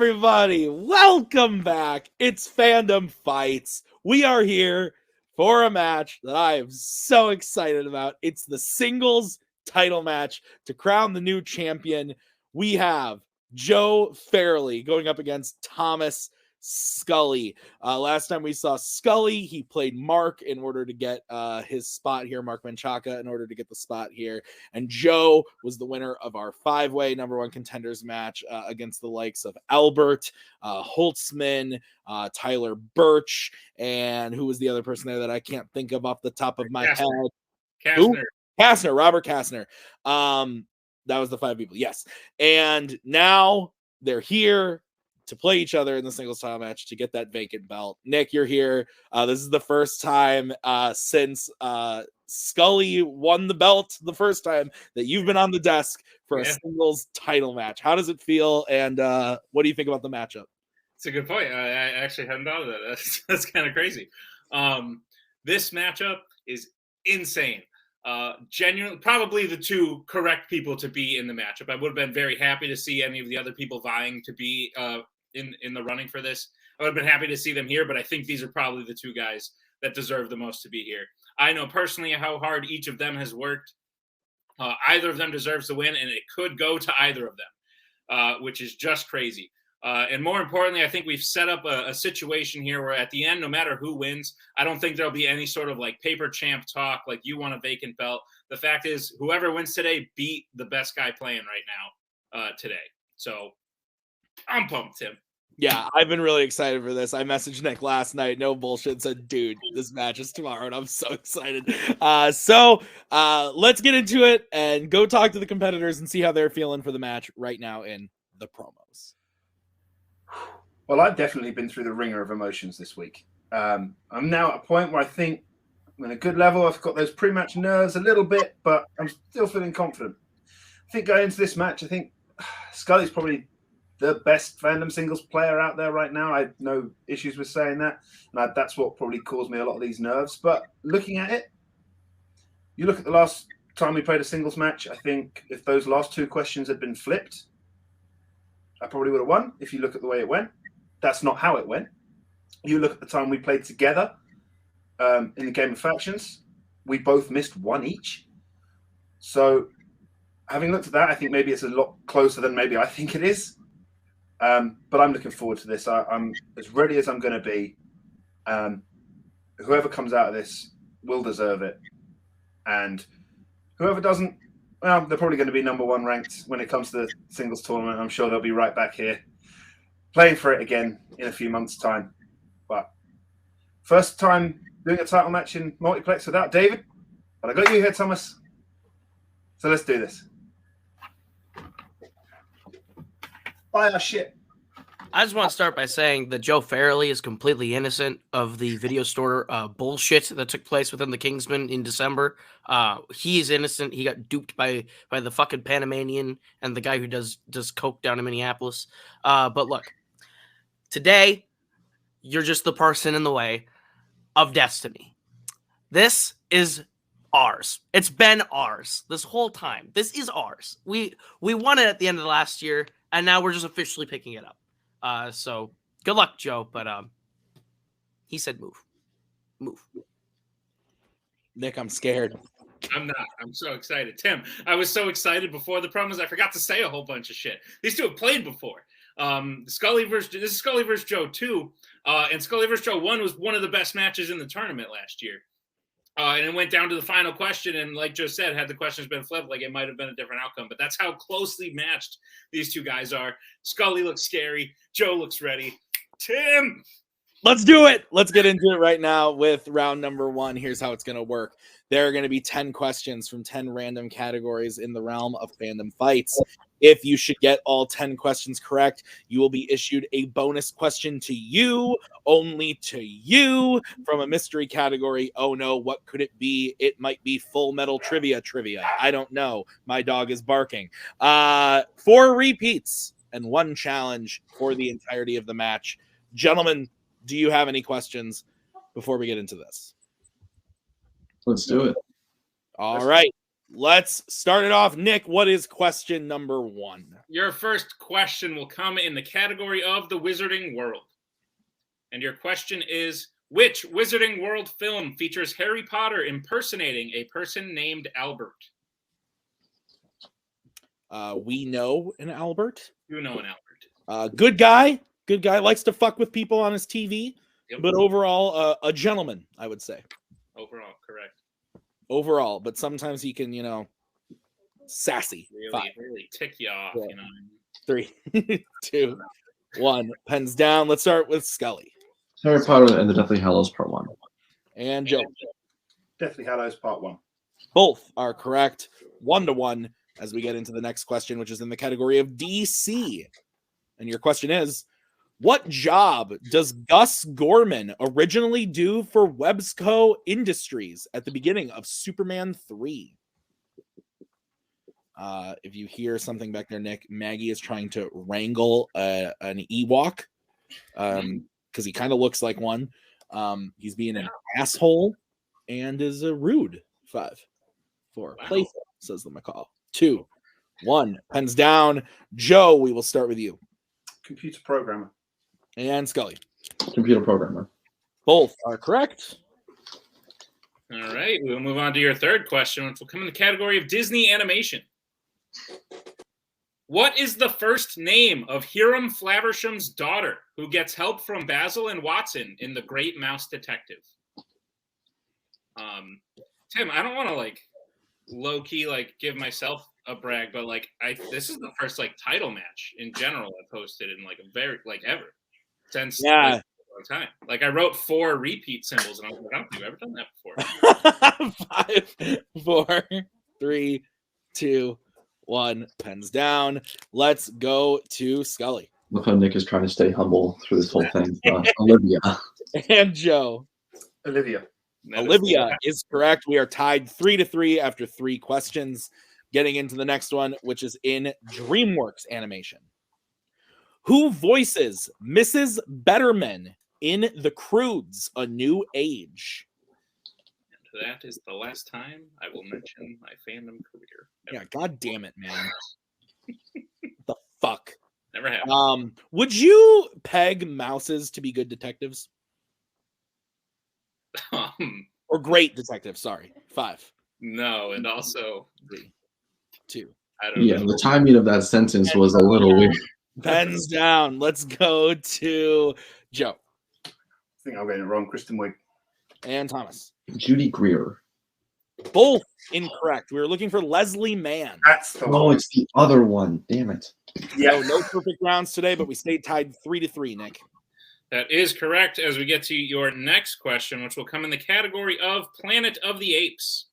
everybody? Welcome back. It's Fandom Fights. We are here for a match that I am so excited about. It's the singles title match to crown the new champion. We have Joe Farrelly going up against Thomas Scully. Last time we saw Scully, he played Mark in order to get his spot here, Mark Menchaca in order to get the spot here. And Joe was the winner of our 5-way number one contenders match against the likes of Albert, Holtzman, Tyler Birch, and who was the other person there that I can't think of off the top of my head? Kastner, Robert Kastner. That was the 5 people, yes. And now they're here to play each other in the singles title match to get that vacant belt. Nick, you're here. This is the first time since Scully won the belt the first time that you've been on the desk for a singles title match. How does it feel, and what do you think about the matchup? It's a good point. I actually hadn't thought of that. That's kind of crazy. This matchup is insane. Genuinely, probably the two correct people to be in the matchup. I would have been very happy to see any of the other people vying to be in the running for this. I would have been happy to see them here, but I think these are probably the two guys that deserve the most to be here. I know personally how hard each of them has worked. Either of them deserves to win, and it could go to either of them, which is just crazy. And more importantly, I think we've set up a situation here where at the end, no matter who wins, I don't think there'll be any sort of like paper champ talk, like you want a vacant belt. The fact is, whoever wins today beat the best guy playing right now today. So I'm pumped, Tim. Yeah, I've been really excited for this. I messaged Nick last night, no bullshit, said, dude, this match is tomorrow, and I'm so excited. So let's get into it and go talk to the competitors and see how they're feeling for the match right now in the promos. Well, I've definitely been through the ringer of emotions this week. I'm now at a point where I think I'm in a good level. I've got those pre-match nerves a little bit, but I'm still feeling confident. I think going into this match, I think Scully's probably the best Fandom singles player out there right now. I have no issues with saying that. And that's what probably caused me a lot of these nerves. But looking at it, you look at the last time we played a singles match, I think if those last two questions had been flipped, I probably would have won if you look at the way it went. That's not how it went. You look at the time we played together in the game of factions, we both missed one each. So having looked at that, I think maybe it's a lot closer than maybe I think it is. But I'm looking forward to this. I'm as ready as I'm going to be. Whoever comes out of this will deserve it. And whoever doesn't, well, they're probably going to be number one ranked when it comes to the singles tournament. I'm sure they'll be right back here playing for it again in a few months' time. But first time doing a title match in Multiplex without David. But I got you here, Thomas. So let's do this. Buy our shit. I just want to start by saying that Joe Farrelly is completely innocent of the video store bullshit that took place within the Kingsman in December. He is innocent. He got duped by the fucking Panamanian and the guy who does coke down in Minneapolis. But look, today, you're just the person in the way of destiny. This is ours. It's been ours this whole time. This is ours. We won it at the end of the last year, and now we're just officially picking it up. So good luck, Joe. But he said move. Nick, I'm scared. I'm not. I'm so excited. Tim, I was so excited before the promos, I forgot to say a whole bunch of shit. These two have played before. This is Scully versus Joe 2. And Scully versus Joe 1 was one of the best matches in the tournament last year. And it went down to the final question, and like Joe said, had the questions been flipped, like it might have been a different outcome. But that's how closely matched these two guys are. Scully looks scary. Joe looks ready. Tim! Let's do it. Let's get into it right now with round number 1. Here's how it's going to work. There are going to be 10 questions from 10 random categories in the realm of fandom fights. If you should get all 10 questions correct, you will be issued a bonus question to you, only to you, from a mystery category. Oh no, what could it be? It might be Full Metal Trivia. I don't know. My dog is barking. 4 repeats and 1 challenge for the entirety of the match. Gentlemen, do you have any questions before we get into this? Let's do it. All right. Let's start it off. Nick, what is question number 1? Your first question will come in the category of the Wizarding World. And your question is, which Wizarding World film features Harry Potter impersonating a person named Albert? We know an Albert. You know an Albert. Good guy. Good guy. Likes to fuck with people on his TV. Yep. But overall, a gentleman, I would say. Overall, correct. Overall, but sometimes he can, sassy. Really tick you off, Yeah. 3, 2, 1. Pens down. Let's start with Scully. Harry Potter and the Deathly Hallows Part 1. And Joe. Deathly Hallows Part 1. Both are correct. 1-1 as we get into the next question, which is in the category of DC. And your question is, what job does Gus Gorman originally do for Websco Industries at the beginning of Superman 3? If you hear something back there, Nick, Maggie is trying to wrangle an Ewok because he kind of looks like one. He's being an asshole and is rude. 5, 4. Wow. Playful, says the McCall. 2, 1. Pens down. Joe, we will start with you. Computer programmer. And Scully. Computer programmer. Both are correct. All right, we'll move on to your third question, which will come in the category of Disney animation. What is the first name of Hiram Flaversham's daughter who gets help from Basil and Watson in The Great Mouse Detective? Tim, I don't want to low-key give myself a brag, but this is the first title match in general I've hosted in a very ever since a long time. I wrote 4 repeat symbols and I was like, I don't think I've ever done that before. 5, 4, 3, 2, 1. Pens down. Let's go to Scully. Look how Nick is trying to stay humble through this whole thing. Olivia. And Joe. Olivia. Olivia is correct. We are tied 3-3 after 3 questions. Getting into the next one, which is in DreamWorks animation. Who voices Mrs. Betterman in The Croods: A New Age? And that is the last time I will mention my fandom career. Yeah, god damn it, man. The fuck? Never happened. Would you peg mouses to be good detectives? Or great detectives, sorry. 5. No, and also 3, 2. I don't know. The timing of that sentence was a little weird. Pens down. Let's go to Joe. I think I'm getting it wrong. Kristen Wiig. And Thomas. Judy Greer. Both incorrect. We were looking for Leslie Mann. That's the Oh, one. it's the other one. Damn it. Yeah. No perfect rounds today, but we stayed tied 3-3, Nick. That is correct as we get to your next question, which will come in the category of Planet of the Apes.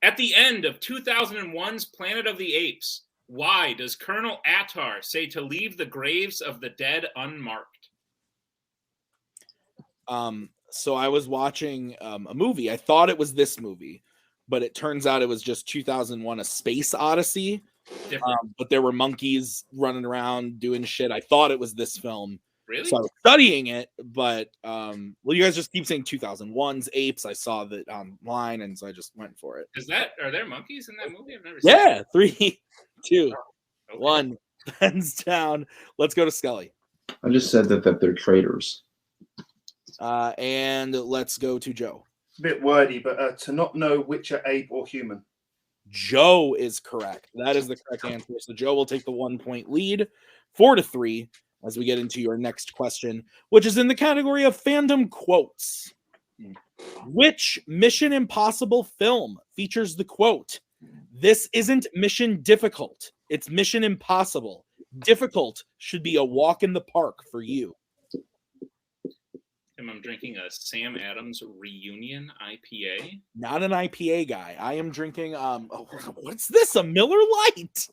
At the end of 2001's Planet of the Apes, why does Colonel Attar say to leave the graves of the dead unmarked? So I was watching a movie. I thought it was this movie, but it turns out it was just 2001: A Space Odyssey. But there were monkeys running around doing shit. I thought it was this film. Really? So I was studying it, but you guys just keep saying 2001's Apes. I saw that online, and so I just went for it. Are there monkeys in that movie? I've never seen it. Yeah, 3, 2, Okay. 1. Pens down. Let's go to Scully. I just said that they're traitors. And let's go to Joe. A bit wordy, but to not know which are ape or human. Joe is correct. That is the correct answer. So Joe will take the 1-point lead, 4-3, as we get into your next question, which is in the category of fandom quotes. Which Mission Impossible film features the quote, "This isn't mission difficult. It's mission impossible. Difficult should be a walk in the park for you." I'm drinking a Sam Adams Reunion IPA. Not an IPA guy. I am drinking, what's this? A Miller Lite.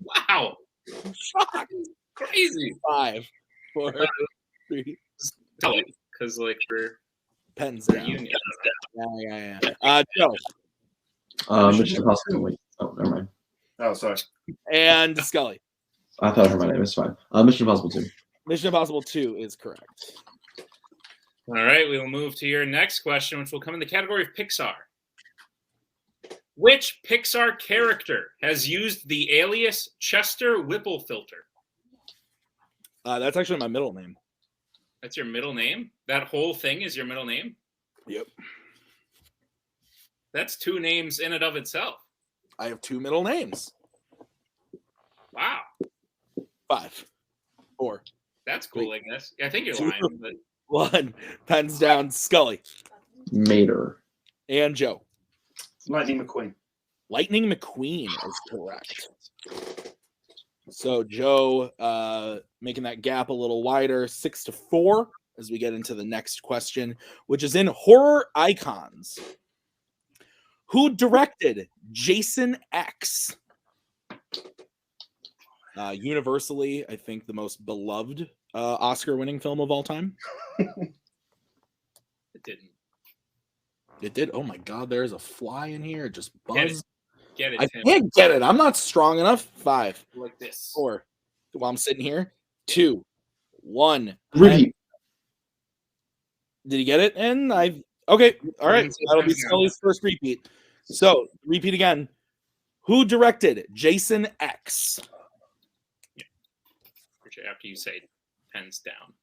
Wow. I'm shocked. Crazy. 5, 4, 3. Because we're Pens down. reunion. Yeah. Joe. Mission Impossible. Wait. Oh, never mind. Oh, sorry. And Scully. I thought I heard my name. It's fine. Mission Impossible 2. Mission Impossible 2 is correct. All right, we will move to your next question, which will come in the category of Pixar. Which Pixar character has used the alias Chester Whipplefilter? That's actually my middle name. That's your middle name? That whole thing is your middle name? Yep. That's 2 names in and of itself. I have 2 middle names. Wow. 5, 4. That's cool, I guess. I think you're 2, lying, but 1. Pens down. Scully Mater. and Joe. Lightning McQueen. Lightning McQueen is correct. So Joe making that gap a little wider, 6-4, as we get into the next question, which is in horror icons. Who directed Jason X? Universally, I think the most beloved Oscar-winning film of all time. it didn't. It did. Oh my God, there's a fly in here. It just buzzed. Get it, I Tim. can't get it. I'm not strong enough. 5, Like this. 4. While I'm sitting here. 2, 1. Repeat. Did he get it? And okay. All right. That'll be Scully's first repeat. So repeat again. Who directed Jason X? After you say pens down.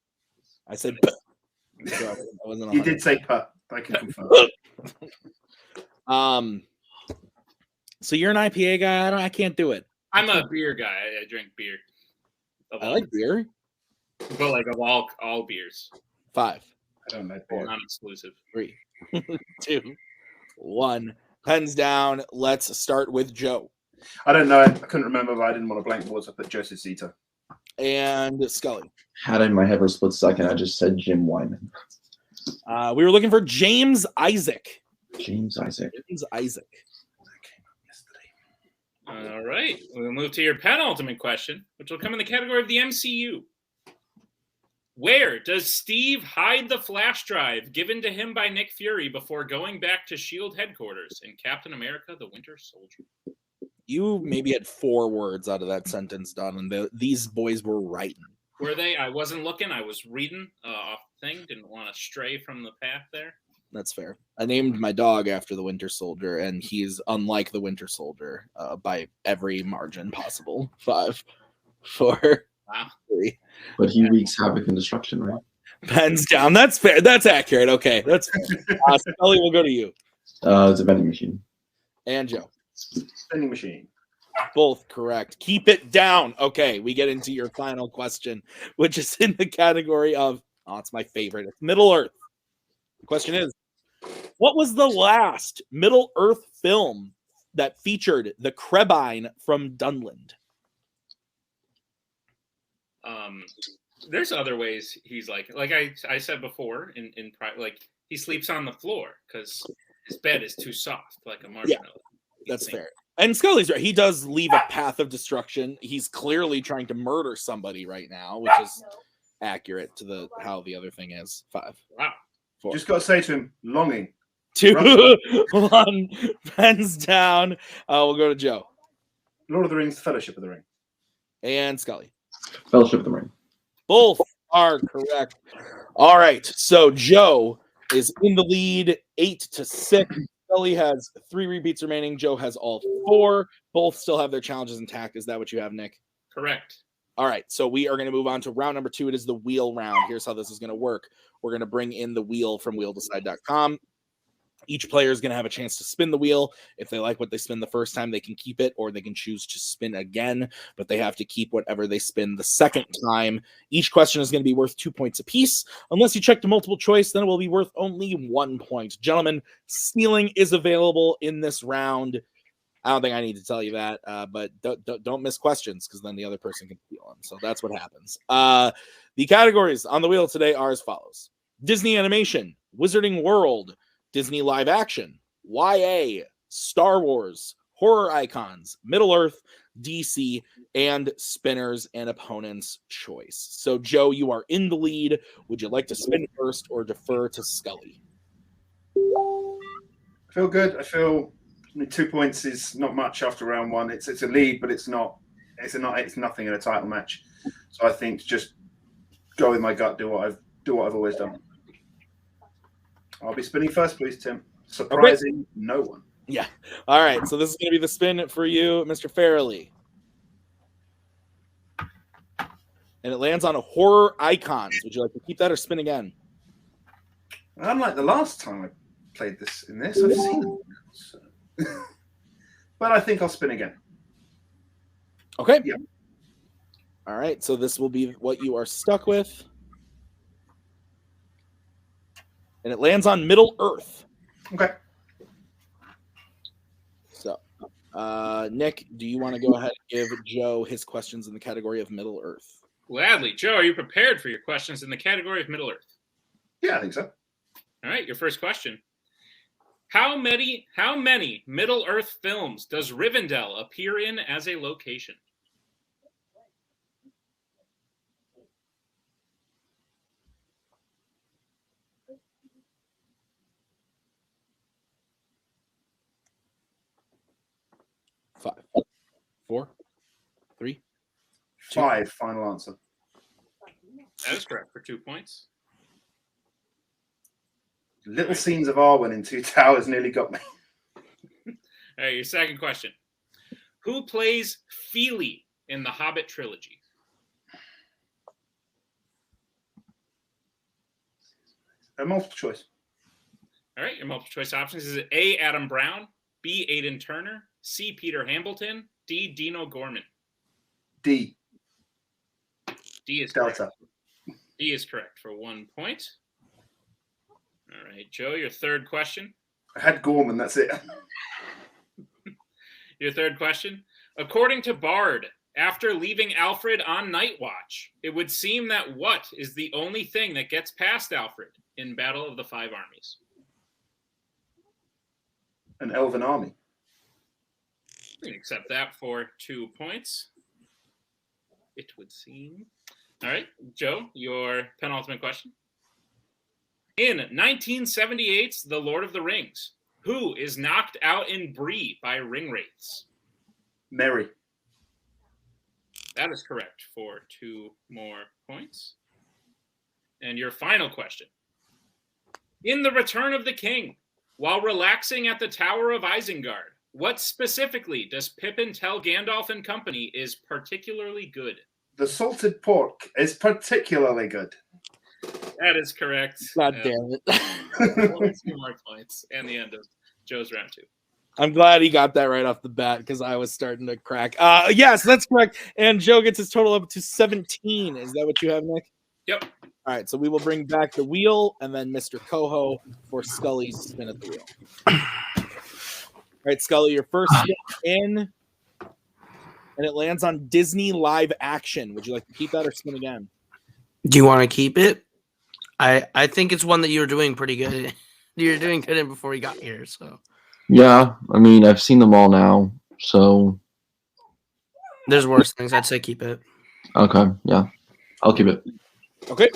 I said. You did say putt. I can confirm. So you're an IPA guy. I can't do it. I'm a beer guy. I drink beer. I like beer. But like of all beers. 5. I don't know. Non-exclusive. 3, 2, 1. Pens down. Let's start with Joe. I don't know. I couldn't remember, but I didn't want to blank boards. I put Joseph Zito. And Scully. Had it in my head for a split second. I just said Jim Wyman. We were looking for James Isaac. James Isaac. James Isaac. All right. We'll move to your penultimate question, which will come in the category of the MCU. Where does Steve hide the flash drive given to him by Nick Fury before going back to S.H.I.E.L.D. headquarters in Captain America: The Winter Soldier? You maybe had 4 words out of that sentence, Don, and these boys were writing. Were they? I wasn't looking. I was reading off the thing. Didn't want to stray from the path there. That's fair. I named my dog after the Winter Soldier, and he's unlike the Winter Soldier by every margin possible. 5, 4, Wow. 3. But he wreaks havoc and destruction, right? Pens down. That's fair. That's accurate. Okay, that's fair. Scully, we'll go to you. It's a vending machine. And Joe. Vending machine. Both correct. Keep it down. Okay, we get into your final question, which is in the category of, it's my favorite. It's Middle Earth. The question is, what was the last Middle Earth film that featured the Krebine from Dunland? There's other ways he's like I said before in like he sleeps on the floor because his bed is too soft, like a marshmallow. Yeah, that's fair. And Scully's right. He does leave a path of destruction. He's clearly trying to murder somebody right now, which is accurate to how the other thing is. 5. Wow. 4. Just got to say to him, longing. 2, 1. Pens down. We'll go to Joe. Lord of the Rings, Fellowship of the Ring. And Scully. Fellowship of the Ring. Both are correct. All right. So Joe is in the lead 8-6. Scully has 3 repeats remaining. Joe has all 4. Both still have their challenges intact. Is that what you have, Nick? Correct. All right. So we are going to move on to round number 2. It is the wheel round. Here's how this is going to work. We're going to bring in the wheel from wheeldecide.com. Each player is going to have a chance to spin the wheel. If they like what they spin the first time, they can keep it, or they can choose to spin again, but they have to keep whatever they spin the second time. Each question is going to be worth 2 points apiece. Unless you check the multiple choice, then it will be worth only 1 point. Gentlemen, stealing is available in this round. I don't think I need to tell you that, but don't miss questions, because then the other person can steal them. So that's what happens. The categories on the wheel today are as follows: Disney Animation, Wizarding World, Disney Live Action, YA, Star Wars, Horror Icons, Middle Earth, DC, and Spinners and Opponent's Choice. So, Joe, you are in the lead. Would you like to spin first or defer to Scully? I feel good. I feel 2 points is not much after round 1. It's a lead, but it's not. It's nothing in a title match. So I think just go with my gut. Do what I've always done. I'll be spinning first, please, Tim. Surprising no one. Yeah. All right. So this is going to be the spin for you, Mr. Farrelly. And it lands on a horror icons. Would you like to keep that or spin again? Unlike the last time I played this in this, I've seen it. So. But I think I'll spin again. Okay. Yep. All right. So this will be what you are stuck with. And it lands on Middle Earth. Okay. So, Nick, do you want to go ahead and give Joe his questions in the category of Middle Earth? Gladly. Joe, are you prepared for your questions in the category of Middle Earth? Yeah, I think so. All right, your first question. How many Middle Earth films does Rivendell appear in as a location? Five, 4, 3, 2. 5, final answer. That is correct for 2 points. Little scenes of Arwen in Two Towers nearly got me. All right, your second question. Who plays Feely in the Hobbit trilogy? A multiple choice. All right, your multiple choice options is A, Adam Brown, B, Aidan Turner, C, Peter Hambleton, D, Dino Gorman. D. D is Delta. correct. D is correct for 1 point. All right, Joe, your third question. I had Gorman, that's it. Your third question. According to Bard, after leaving Alfred on Night Watch, it would seem that what is the only thing that gets past Alfred in Battle of the Five Armies? An elven army. We can accept that for 2 points. It would seem. All right, Joe, your penultimate question. In 1978's The Lord of the Rings, who is knocked out in Bree by ring wraiths? Merry. That is correct for 2 more points. And your final question. In The Return of the King, while relaxing at the Tower of Isengard, what specifically does Pippin tell Gandalf and company is particularly good? The salted pork is particularly good. That is correct. God damn it. 2 more points and the end of Joe's round 2. I'm glad he got that right off the bat because I was starting to crack. Yes, that's correct. And Joe gets his total up to 17. Is that what you have, Nick? Yep. All right, so we will bring back the wheel and then Mr. Koho for Scully's spin at the wheel. All right, Scully, your first spin in, and it lands on Disney live action. Would you like to keep that or spin again? Do you want to keep it? I think it's one that you were doing pretty good in. You were doing good in before you got here, so. Yeah, I mean, I've seen them all now, so. There's worse things. I'd say keep it. Okay, yeah. I'll keep it. Okay.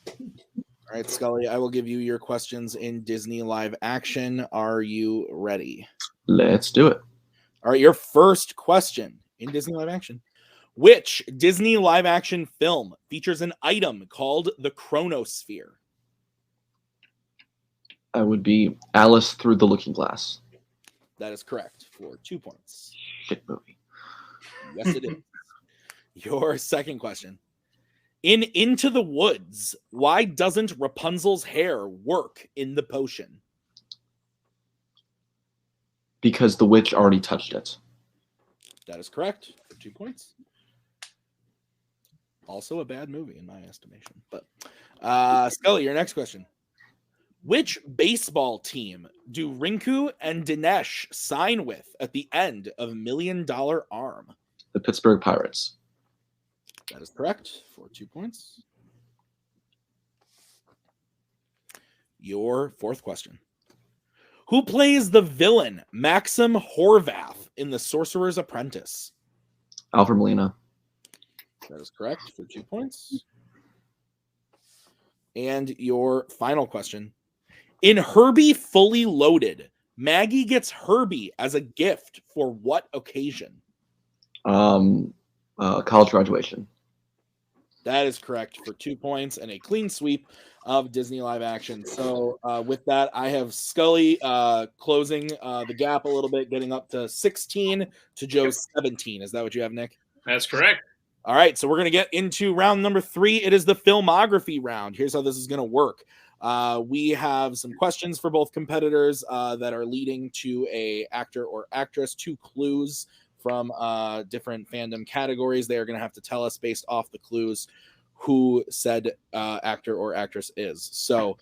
All right, Scully, I will give you your questions in Disney live action. Are you ready? Let's do it. All right, your first question in Disney live action. Which Disney live action film features an item called the Chronosphere? That would be Alice Through the Looking Glass. That is correct for 2 points. Shit movie. Yes, it is. Your second question. In Into the Woods, why doesn't Rapunzel's hair work in the potion? Because the witch already touched it. That is correct for 2 points. Also a bad movie in my estimation. But Scully, your next question. Which baseball team do Rinku and Dinesh sign with at the end of $1 Million Arm? The Pittsburgh Pirates. That is correct for 2 points. Your fourth question. Who plays the villain Maxim Horvath in The Sorcerer's Apprentice? Alfred Molina. That is correct for 2 points. And your final question. In Herbie Fully Loaded, Maggie gets Herbie as a gift for what occasion? College graduation. That is correct for 2 points and a clean sweep. of Disney live action. So with that, I have Scully closing the gap a little bit, getting up to 16 to Joe's 17. Is that what you have, Nick? That's correct. All right, so we're going to get into round number 3. It is the filmography round. Here's how this is going to work. We have some questions for both competitors that are leading to a actor or actress, 2 clues from different fandom categories. They are going to have to tell us based off the clues who said actor or actress is. So,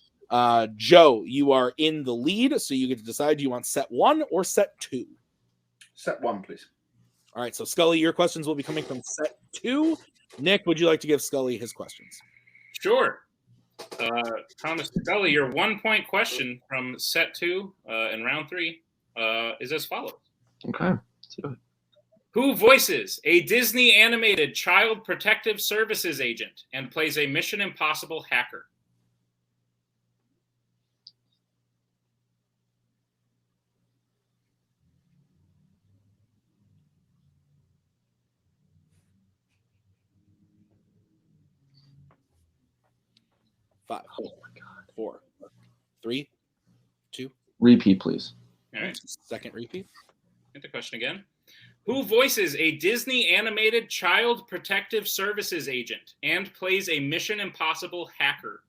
Joe, you are in the lead, so you get to decide, do you want set 1 or set 2? Set 1, please. All right, so Scully, your questions will be coming from set 2. Nick, would you like to give Scully his questions? Sure. Thomas Scully, your 1-point question from set 2 in round 3 is as follows. Okay, let's do it. Who voices a Disney animated Child Protective Services agent and plays a Mission Impossible hacker? Five, Oh my God. 4, 3, 2. Repeat, please. All right, Second repeat. get the question again. Who voices a Disney animated Child Protective Services agent and plays a Mission Impossible hacker?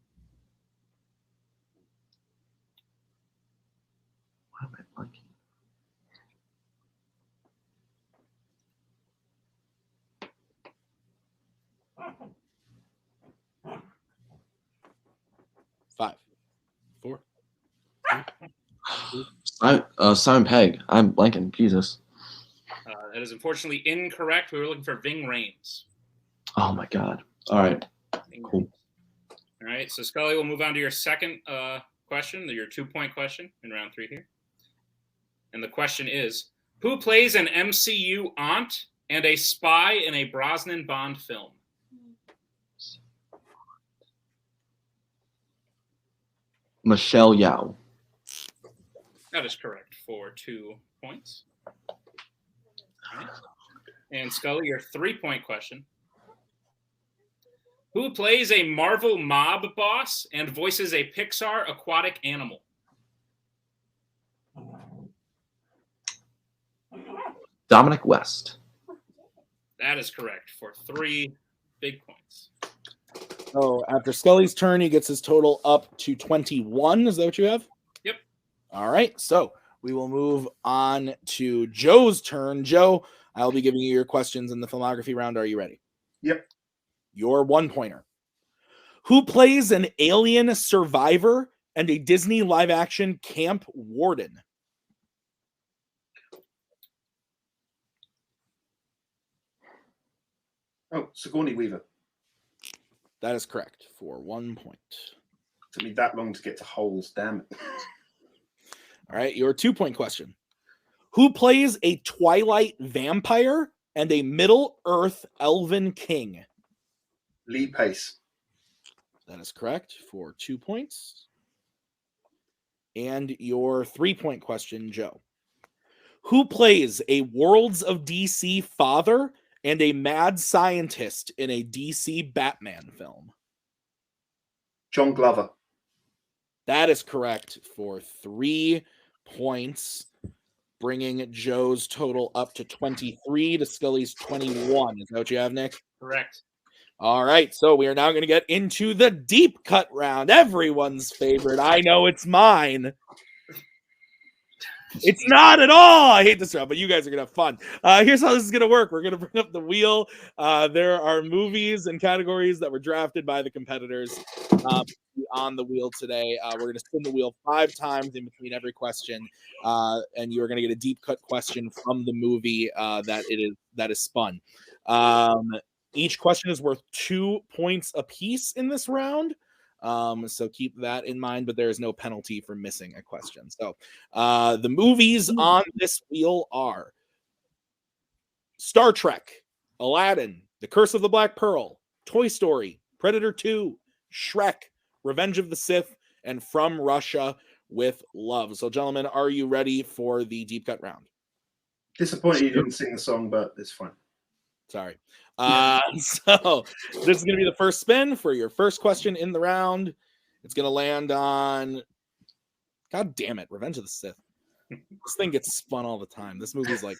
What am I blanking? Five, 4. Simon Pegg. I'm blanking. Jesus. That is unfortunately incorrect. We were looking for Ving Rhames. Oh my God. All right. Cool. All right, so Scully, we'll move on to your second question, your 2-point question in round 3 here. And the question is, who plays an MCU aunt and a spy in a Brosnan Bond film? Michelle Yao. That is correct for 2 points. All right. And Scully, your 3-point question. Who plays a Marvel mob boss and voices a Pixar aquatic animal? Dominic West. That is correct for 3 big points. So after Scully's turn, he gets his total up to 21. Is that what you have? Yep. All right. So we will move on to Joe's turn. Joe, I'll be giving you your questions in the filmography round. Are you ready? Yep. Your 1-pointer. Who plays an alien survivor and a Disney live-action camp warden? Oh, Sigourney Weaver. That is correct for 1 point. Took me that long to get to holes, damn it. All right, your 2-point question. Who plays a Twilight vampire and a Middle-earth elven king? Lee Pace. That is correct for 2 points. And your 3-point question, Joe. Who plays a Worlds of DC father and a mad scientist in a DC Batman film? John Glover. That is correct for 3 points, bringing Joe's total up to 23 to Scully's 21. Is that what you have, Nick? Correct. All right, so we are now going to get into the deep cut round. Everyone's favorite. I know it's mine. It's not at all. I hate this round, but you guys are going to have fun. Here's how this is going to work. We're going to bring up the wheel. There are movies and categories that were drafted by the competitors on the wheel today. We're going to spin the wheel 5 times in between every question, and you're going to get a deep cut question from the movie that is spun. Each question is worth 2 points apiece in this round. So keep that in mind, but there is no penalty for missing a question. So the movies on this wheel are Star Trek, Aladdin, The Curse of the Black Pearl, Toy Story, Predator 2, Shrek, Revenge of the Sith, and From Russia with Love. So gentlemen, are you ready for the deep cut round? Disappointed you didn't sing the song, but it's fine. Sorry. So this is going to be the first spin for your first question in the round. It's going to land on, God damn it, Revenge of the Sith. This thing gets spun all the time. This movie's like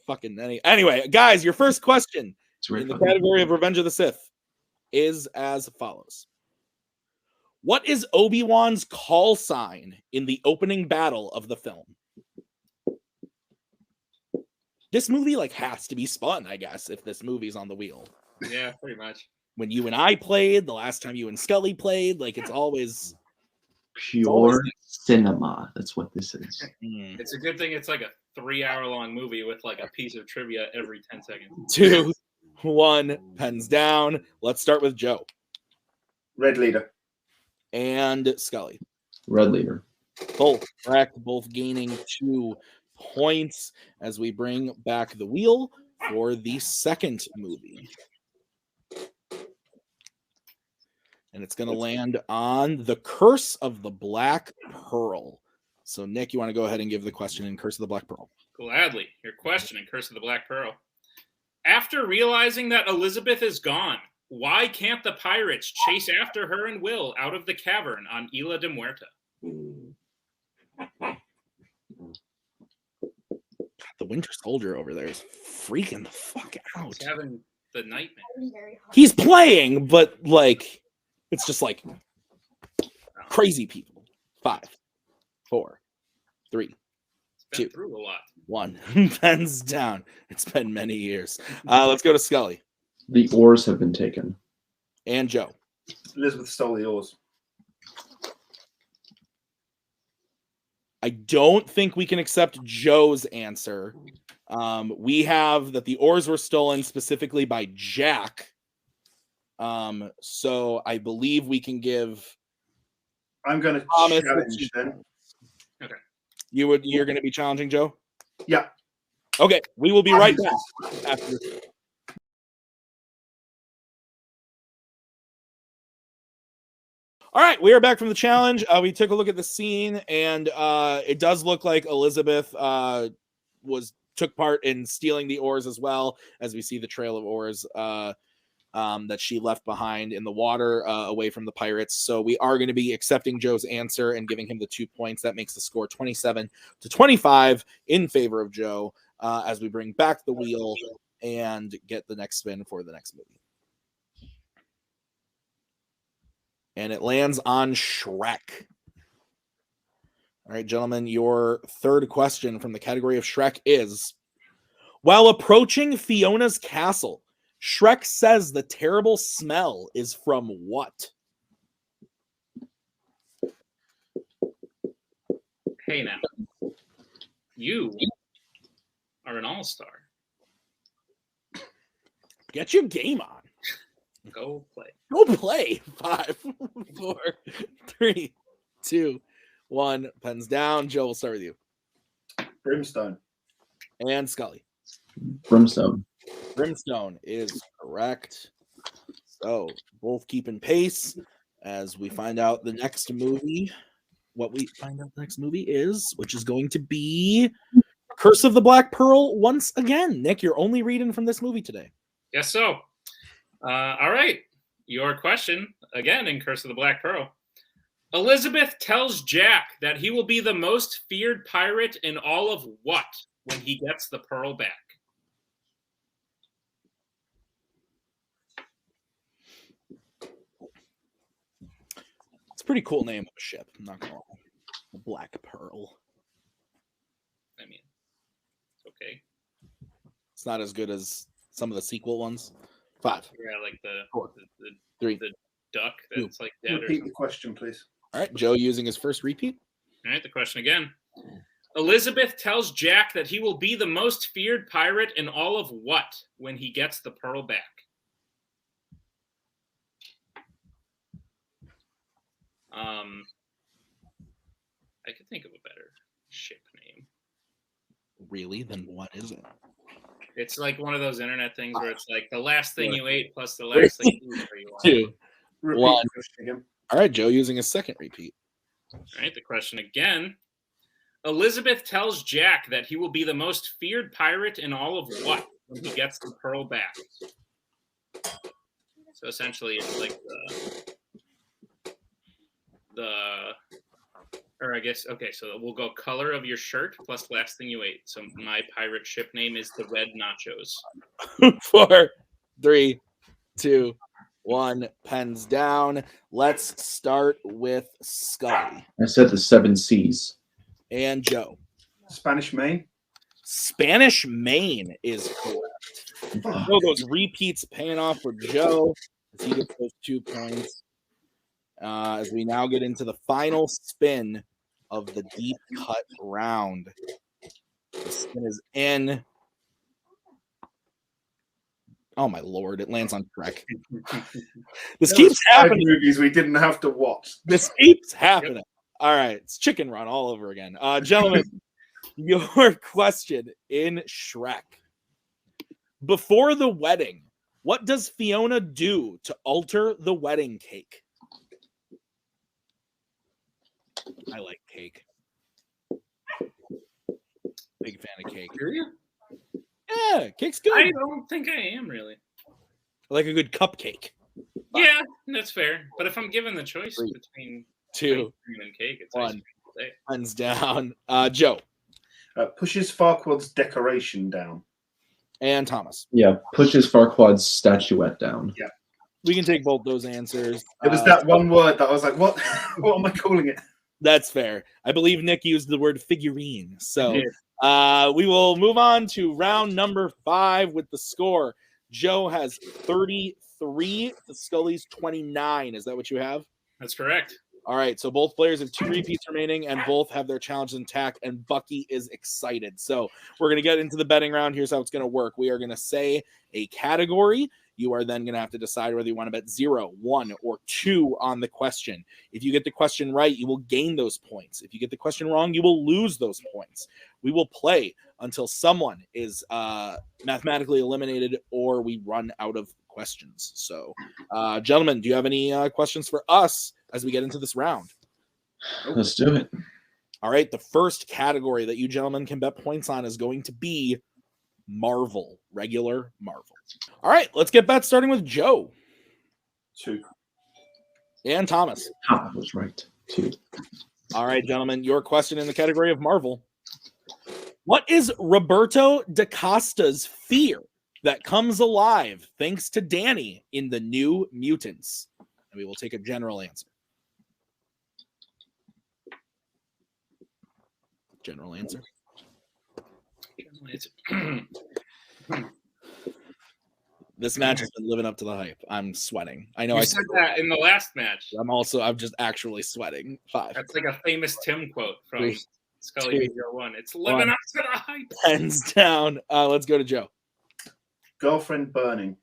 fucking anyway, guys, your first question in the category of Revenge of the Sith is as follows. What is Obi-Wan's call sign in the opening battle of the film? This movie like has to be spun, I guess, if this movie's on the wheel. Yeah, pretty much. When you and I played, the last time you and Scully played, like it's always pure cinema. That's what this is. It's a good thing it's like a 3-hour-long movie with like a piece of trivia every 10 seconds. 2, 1, pens down. Let's start with Joe. Red leader. And Scully. Red leader. Both correct, both gaining 2 points as we bring back the wheel for the second movie. And it's going to land on The Curse of the Black Pearl. So, Nick, you want to go ahead and give the question in Curse of the Black Pearl? Gladly. Your question in Curse of the Black Pearl. After realizing that Elizabeth is gone, why can't the pirates chase after her and Will out of the cavern on Isla de Muerta? The Winter Soldier over there is freaking the fuck out. He's having the nightmare. He's playing, but like, it's just like crazy people. 5, 4, 3, 2, through a lot. 1. Pens down. It's been many years. Let's go to Scully. The oars have been taken. And Joe. Elizabeth stole the oars. I don't think we can accept Joe's answer. We have that the oars were stolen specifically by Jack. So I believe we can give. I'm going to challenge then. Okay. You're going to be challenging Joe? Yeah. Okay. We will be right back after this. All right, we are back from the challenge. We took a look at the scene, and it does look like Elizabeth took part in stealing the oars as well, as we see the trail of oars that she left behind in the water away from the pirates. So we are going to be accepting Joe's answer and giving him the 2 points. That makes the score 27-25 in favor of Joe as we bring back the wheel and get the next spin for the next movie. And it lands on Shrek. All right, gentlemen, your third question from the category of Shrek is, while approaching Fiona's castle, Shrek says the terrible smell is from what? Hey now, you are an all-star. Get your game on. Go play. Go play. 5, 4, 3, 2, 1. Pens down. Joe, we'll start with you. Brimstone. And Scully. Brimstone. Brimstone is correct. So both keeping pace as we find out the next movie. What we find out the next movie is, which is going to be Curse of the Black Pearl once again. Nick, you're only reading from this movie today. Yes, so. All right. Your question, again, in Curse of the Black Pearl. Elizabeth tells Jack that he will be the most feared pirate in all of what when he gets the pearl back? It's a pretty cool name of a ship. I'm not going to lie. The Black Pearl. I mean, it's okay. It's not as good as some of the sequel ones. 5. Yeah, like the 3. the duck that's like dead. Repeat the question, please. All right, Joe using his first repeat. All right, the question again. Elizabeth tells Jack that he will be the most feared pirate in all of what when he gets the pearl back? I could think of a better ship name. Really? Then what is it? It's like one of those internet things where it's like the last thing you ate plus the last thing you ate. 2, Repeat 1. the question again. All right, Joe using his second repeat. All right, the question again. Elizabeth tells Jack that he will be the most feared pirate in all of what when he gets the pearl back? So essentially, it's like I guess, okay, so we'll go color of your shirt plus last thing you ate. So my pirate ship name is the Red Nachos. 4, 3, 2, 1. Pens down. Let's start with Scully I said the 7 C's. and Joe. Spanish Main. Spanish Main is correct. So those repeats paying off for Joe as he gets those 2 points. As we now get into the final spin of the deep cut round. The spin is in. Oh my lord! It lands on Shrek. This keeps happening. Movies we didn't have to watch. This keeps happening. All right, it's Chicken Run all over again, gentlemen. Your question in Shrek. Before the wedding, what does Fiona do to alter the wedding cake? I like cake. Big fan of cake. Do you? Yeah, cake's good. I don't think I am really. I like a good cupcake. Yeah, that's fair. But if I'm given the choice 3, between 2, ice cream and cake, it's 1. ice cream all day. Hands down. Joe Pushes Farquaad's decoration down. and Thomas. Yeah, pushes Farquaad's statuette down. Yeah. We can take both those answers. It was that one word that I was like, what? What am I calling it? That's fair. I believe Nick used the word figurine. So Yeah. we will move on to round number 5 with the score. Joe has 33 to Scully's 29. Is that what you have? That's correct. All right. So both players have 2 repeats remaining and both have their challenges intact. And Bucky is excited. So we're going to get into the betting round. Here's how it's going to work. We are going to say a category. You are then going to have to decide whether you want to bet 0, 1, or 2 on the question. If you get the question right, you will gain those points. If you get the question wrong, you will lose those points. We will play until someone is mathematically eliminated or we run out of questions. So, gentlemen, do you have any questions for us as we get into this round? Let's do it. All right. The first category that you gentlemen can bet points on is going to be Marvel, regular Marvel. All right, let's get bets starting with Joe 2. and Thomas. I was right. 2. All right, gentlemen, your question in the category of Marvel. What is Roberto DaCosta's fear that comes alive thanks to Danny in the New Mutants? And we will take a general answer. General answer. This match has been living up to the hype. I'm sweating. I know You I said that in the last match. I'm just actually sweating. 5. That's like a famous Tim quote from 3, Scully 2, Video 1. It's living 1. up to the hype. Hands down. Let's go to Joe Girlfriend burning.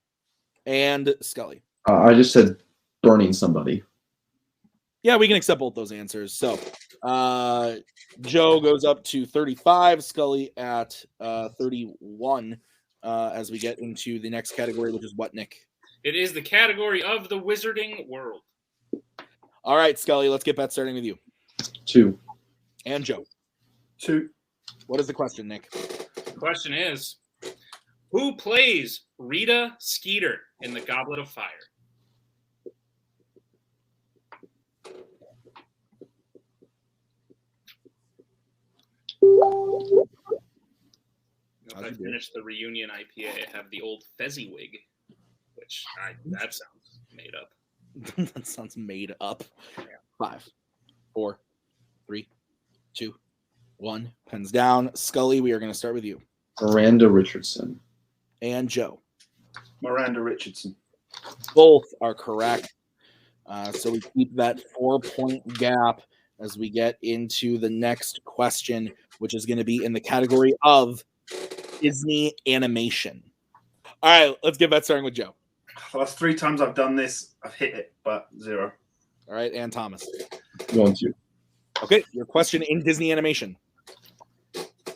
and Scully. I just said burning somebody. Yeah, we can accept both those answers. So Joe goes up to 35, Scully at 31 as we get into the next category, which is what, Nick? It is the category of the Wizarding World. All right, Scully, let's get bet starting with you. 2. And Joe. 2. What is the question, Nick? The question is, who plays Rita Skeeter in the Goblet of Fire? If I finish the reunion IPA, I have the old Fezziwig, which that sounds made up. That sounds made up. 5, 4, 3, 2, 1. Pens down. Scully, we are going to start with you. Miranda Richardson. And Joe. Miranda Richardson. Both are correct. So we keep that 4-point gap as we get into the next question, which is going to be in the category of Disney animation. All right, let's get that starting with Joe. The last 3 times I've done this, I've hit it, but 0. All right, and Thomas. 1, 2. Okay, your question in Disney animation.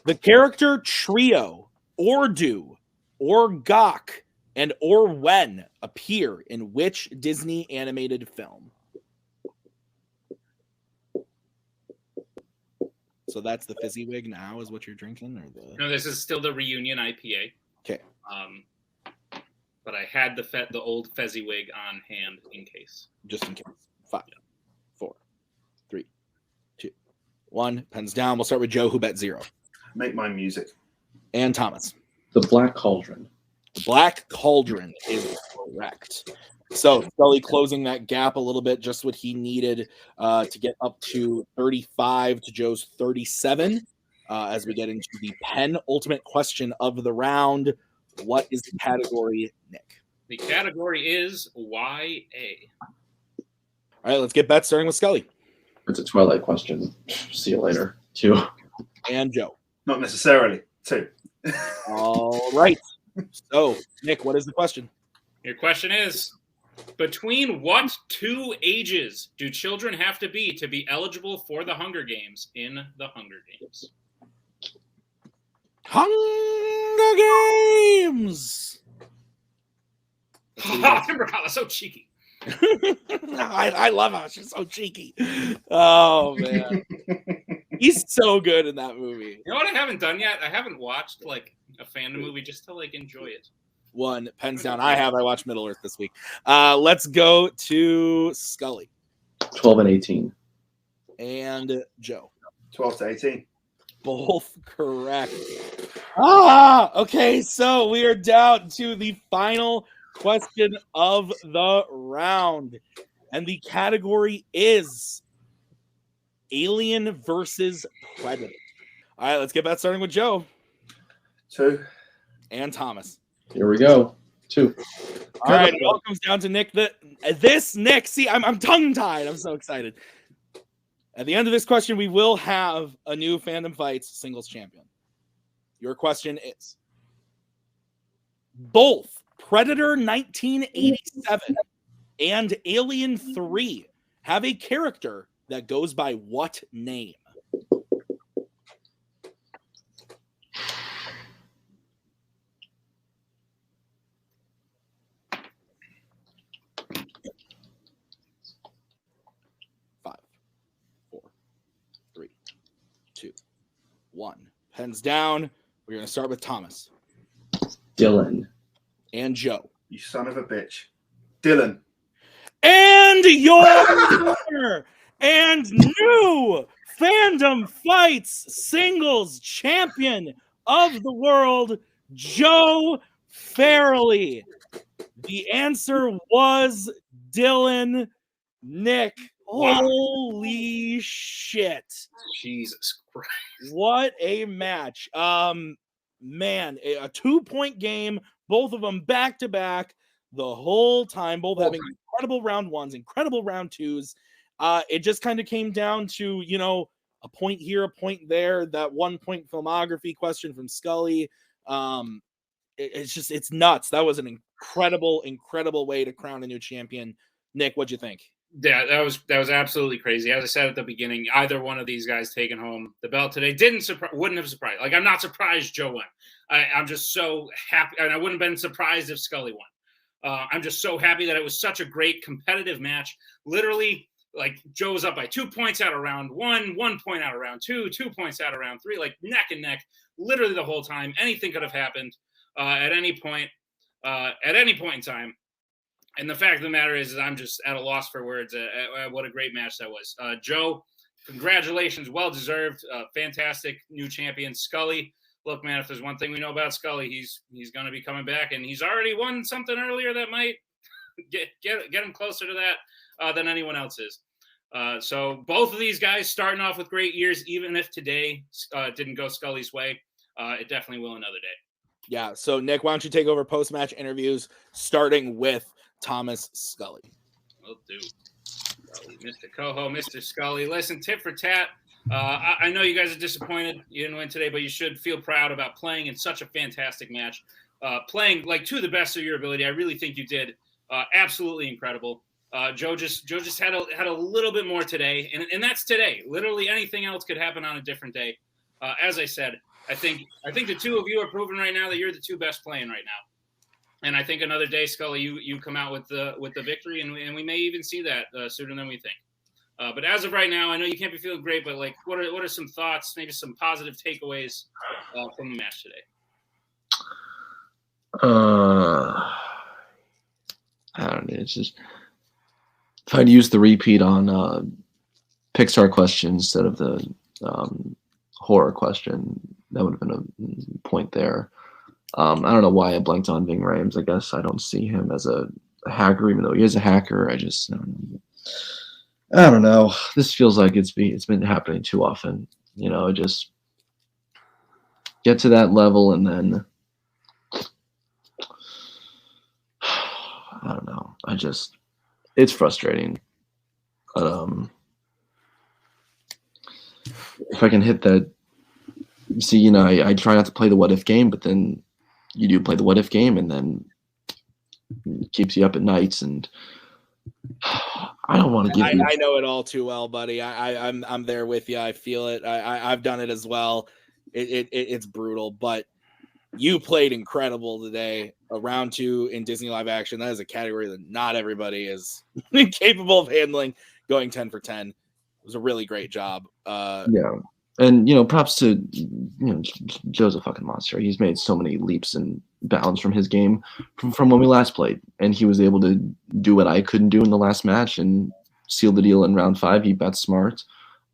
The character trio, Ordu, Orgok, and Orwen appear in which Disney animated film? So that's the Fezziwig now is what you're drinking? Or the... No, this is still the reunion IPA. Okay. But I had the old Fezziwig on hand in case. Just in case. 5, 4, 1, pens down. We'll start with Joe, who bet 0. Make my music. And Thomas. The Black Cauldron. The Black Cauldron is correct. So Scully closing that gap a little bit, just what he needed to get up to 35 to Joe's 37. As we get into the penultimate question of the round, what is the category, Nick? The category is YA. All right, let's get bets starting with Scully. It's a Twilight question. See you later. 2. And Joe. Not necessarily. 2. All right. So, Nick, what is the question? Your question is, between what 2 ages do children have to be eligible for the Hunger Games in the Hunger Games? Hunger Games! Brzakala, so cheeky. I love how she's so cheeky. Oh, man. He's so good in that movie. You know what I haven't done yet? I haven't watched like a Fandom movie just to like enjoy it. 1, pens down. I watched Middle Earth this week. Let's go to Scully. 12 and 18. And Joe. 12 to 18. Both correct. Okay, so we are down to the final question of the round. And the category is Alien versus Predator. All right, let's get that starting with Joe. 2. And Thomas. Here we go. 2. All right, it all comes down to Nick. Nick, see, I'm tongue-tied. I'm so excited. At the end of this question, we will have a new Fandom Fights singles champion. Your question is, both Predator 1987 and Alien 3 have a character that goes by what name? Five, 4, 3, 2, 1. Pens down. We're going to start with Thomas. Dylan. And Joe. You son of a bitch. Dylan. And your winner and new Fandom Fights singles champion of the world, Joe Farrelly. The answer was Dylan. Nick. Holy shit. Jesus Christ. What a match. Man, a 2-point game, both of them back to back the whole time, both having incredible round 1s, incredible round 2s. It just kind of came down to, a point here, a point there, that 1-point filmography question from Scully. It's nuts. That was an incredible way to crown a new champion. Nick, what'd you think? Yeah, that was absolutely crazy. As I said at the beginning, either one of these guys taking home the belt today wouldn't have surprised. Like, I'm not surprised Joe won. I'm just so happy, and I wouldn't have been surprised if Scully won. I'm just so happy that it was such a great competitive match. Literally, like, Joe was up by 2 points out of round 1, 1 point out of round 2, 2 points out of round 3, like neck and neck, literally the whole time. Anything could have happened at any point in time. And the fact of the matter is I'm just at a loss for words at what a great match that was. Joe, congratulations, well-deserved, fantastic new champion. Scully, look, man, if there's one thing we know about Scully, he's going to be coming back, and he's already won something earlier that might get him closer to that than anyone else is. So both of these guys starting off with great years, even if today didn't go Scully's way, it definitely will another day. Yeah, so Nick, why don't you take over post-match interviews, starting with Thomas Scully. Will do. Mr. Koho, Mr. Scully. Listen, tit for tat. I know you guys are disappointed you didn't win today, but you should feel proud about playing in such a fantastic match. Playing like to the best of your ability. I really think you did absolutely incredible. Joe just had a little bit more today, and that's today. Literally anything else could happen on a different day. As I said, I think the two of you are proving right now that you're the two best playing right now. And I think another day, Scully, you come out with the victory, and we may even see that sooner than we think. But as of right now, I know you can't be feeling great, but like, what are some thoughts, maybe some positive takeaways from the match today? I don't know. It's just if I'd used the repeat on Pixar question instead of the horror question. That would have been a point there. I don't know why I blanked on Ving Rhames. I guess I don't see him as a hacker, even though he is a hacker. I don't know. This feels like it's been happening too often. Just get to that level and then I don't know. It's frustrating. But if I can hit that, see, I try not to play the what if game, but then you do play the what if game, and then it keeps you up at nights, and I don't want to give you. I know it all too well, buddy. I'm there with you. I feel it. I've done it as well. It's brutal, but you played incredible today. A round 2 in Disney live action. That is a category that not everybody is capable of handling. Going 10 for 10 was a really great job. Yeah. And, props to, Joe's a fucking monster. He's made so many leaps and bounds from his game from when we last played. And he was able to do what I couldn't do in the last match and seal the deal in round 5. He bet smart.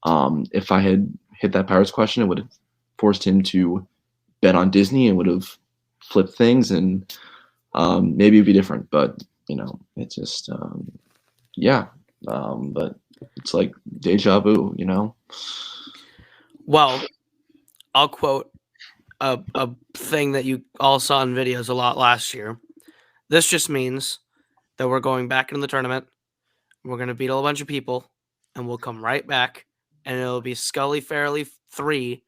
If I had hit that Pirates question, it would have forced him to bet on Disney and would have flipped things. And maybe it'd be different. But, it's just, yeah. But it's like deja vu, Well, I'll quote a thing that you all saw in videos a lot last year. This just means that we're going back into the tournament. We're going to beat a whole bunch of people, and we'll come right back, and it'll be Scully Farrelly 3,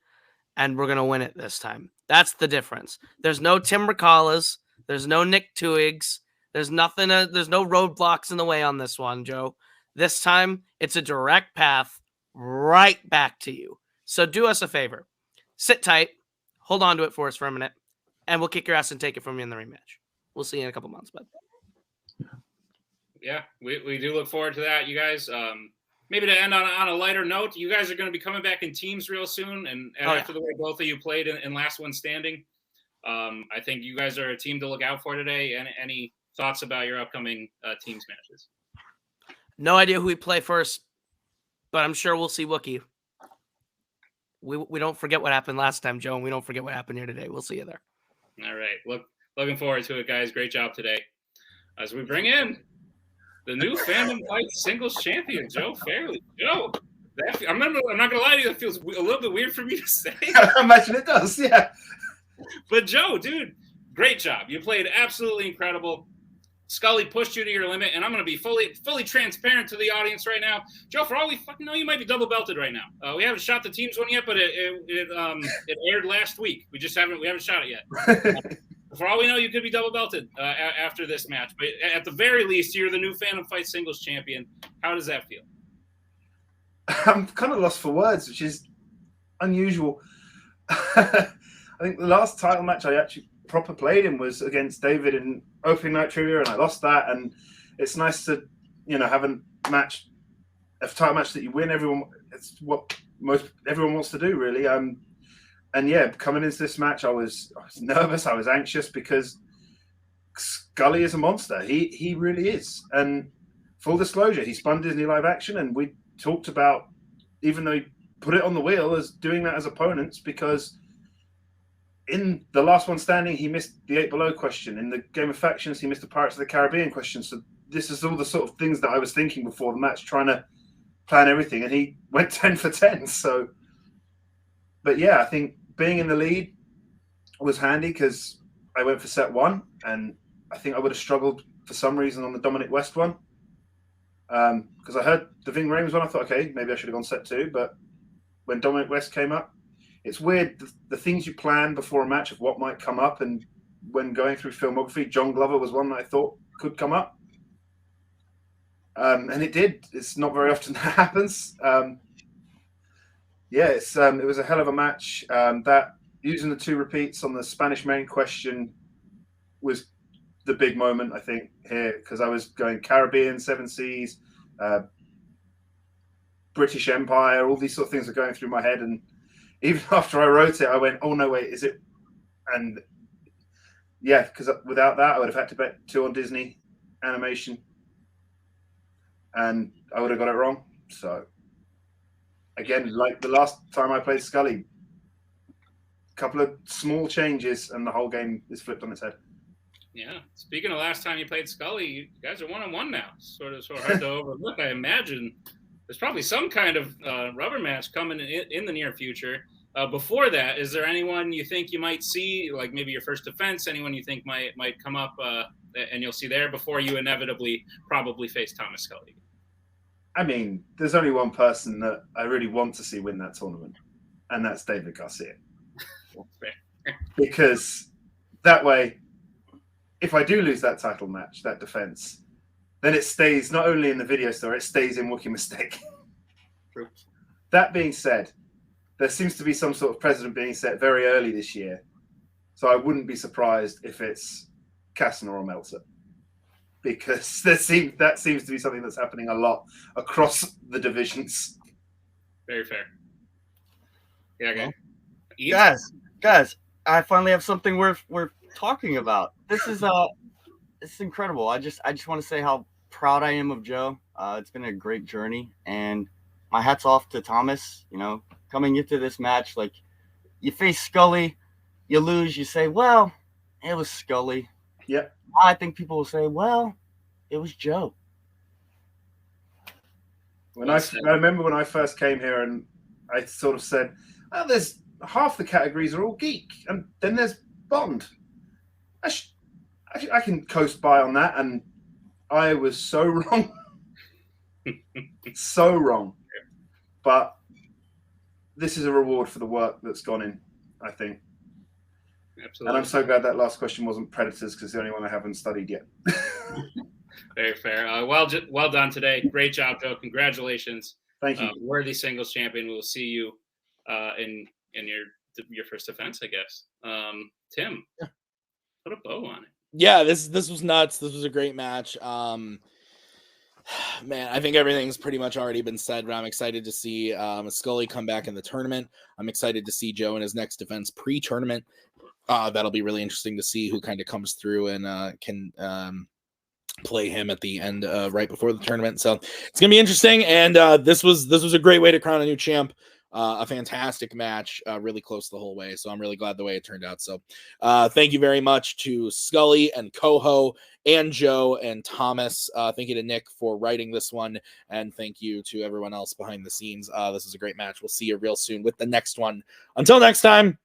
and we're going to win it this time. That's the difference. There's no Tim Brzakalas. There's no Nick Twohigs. There's nothing. There's no roadblocks in the way on this one, Joe. This time, it's a direct path right back to you. So do us a favor. Sit tight. Hold on to it for us for a minute. And we'll kick your ass and take it from you in the rematch. We'll see you in a couple months, bud. Yeah, we do look forward to that, you guys. Maybe to end on a lighter note, you guys are going to be coming back in teams real soon. And after the way both of you played in Last One Standing, I think you guys are a team to look out for today. And any thoughts about your upcoming teams matches? No idea who we play first, but I'm sure we'll see Wookiee. We don't forget what happened last time, Joe, and we don't forget what happened here today. We'll see you there. All right. Looking forward to it, guys. Great job today. As we bring in the new Fandom Fight Singles Champion, Joe Farrelly. Joe, I'm not going to lie to you. That feels a little bit weird for me to say. I imagine it does, yeah. But Joe, dude, great job. You played absolutely incredible. Scully pushed you to your limit, and I'm going to be fully transparent to the audience right now. Joe, for all we fucking know, you might be double belted right now. We haven't shot the teams one yet, but it aired last week. We haven't shot it yet. For all we know, you could be double belted after this match. But at the very least, you're the new Fandom Fight Singles Champion. How does that feel? I'm kind of lost for words, which is unusual. I think the last title match I actually proper played in was against David in opening night trivia, and I lost that. And it's nice to, have a title match that you win. It's what everyone wants to do, really. And yeah, coming into this match, I was nervous. I was anxious because Scully is a monster. He really is. And full disclosure, he spun Disney live action, and we talked about, even though he put it on the wheel, as doing that as opponents, because in the Last One Standing, he missed the 8 Below question. In the Game of Factions, he missed the Pirates of the Caribbean question. So this is all the sort of things that I was thinking before the match, trying to plan everything. And he went 10 for 10. So, but yeah, I think being in the lead was handy because I went for set 1. And I think I would have struggled for some reason on the Dominic West one. Because I heard the Ving Rhames one, I thought, okay, maybe I should have gone set 2. But when Dominic West came up, it's weird, the things you plan before a match of what might come up. And when going through filmography, John Glover was one that I thought could come up. And it did. It's not very often that happens. Yeah, it was a hell of a match. That using the 2 repeats on the Spanish main question was the big moment, I think, here, because I was going Caribbean, 7 Seas, British Empire, all these sort of things are going through my head. And even after I wrote it, I went, oh, no, wait, is it? And yeah, because without that, I would have had to bet 2 on Disney animation. And I would have got it wrong. So, Again, like the last time I played Scully, a couple of small changes and the whole game is flipped on its head. Yeah. Speaking of last time you played Scully, you guys are 1-on-1 now. Sort of hard to overlook. I imagine there's probably some kind of rubber match coming in the near future. Before that, is there anyone you think you might see, like maybe your first defense, anyone you think might come up and you'll see there before you inevitably probably face Thomas Scully? I mean, there's only one person that I really want to see win that tournament, and that's David Garcia. Because that way, if I do lose that title match, that defense, then it stays not only in the video store, it stays in Wookiee Mistake. True. That being said, there seems to be some sort of precedent being set very early this year. So I wouldn't be surprised if it's Kastner or Meltzer. Because that seems to be something that's happening a lot across the divisions. Very fair. Yeah, okay. Guys, I finally have something worth talking about. This is incredible. I just want to say how proud I am of Joe. It's been a great journey, and my hat's off to Thomas. You know, coming into this match, like you face Scully, you lose, you say, well, it was Scully. Yep. I think people will say, well, it was Joe. I remember when I first came here and I sort of said, well, there's half the categories are all geek, and then there's Bond. I can coast by on that, and I was so wrong. So wrong. But this is a reward for the work that's gone in, I think. Absolutely. And I'm so glad that last question wasn't Predators, because it's the only one I haven't studied yet. Very fair. Well done today. Great job, Joe. Congratulations. Thank you. Worthy singles champion. We'll see you in your first defense, I guess. Tim, put a bow on it. Yeah, this was nuts. This was a great match. Man, I think everything's pretty much already been said, but I'm excited to see Scully come back in the tournament. I'm excited to see Joe in his next defense pre-tournament. That'll be really interesting to see who kind of comes through and can play him at the end right before the tournament. So it's gonna be interesting. And this was a great way to crown a new champ. A fantastic match, really close the whole way. So I'm really glad the way it turned out. So thank you very much to Scully and Koho and Joe and Thomas. Thank you to Nick for writing this one. And thank you to everyone else behind the scenes. This is a great match. We'll see you real soon with the next one. Until next time,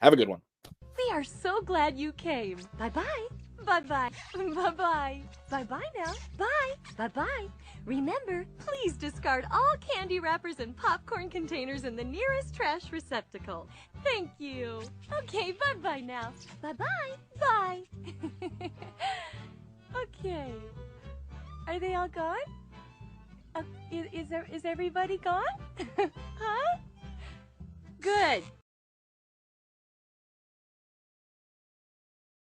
have a good one. We are so glad you came. Bye-bye. Bye-bye. Bye-bye. Bye-bye now. Bye. Bye-bye. Remember, please discard all candy wrappers and popcorn containers in the nearest trash receptacle. Thank you. Okay, bye-bye now. Bye-bye. Bye. Okay. Are they all gone? Is everybody gone? Huh?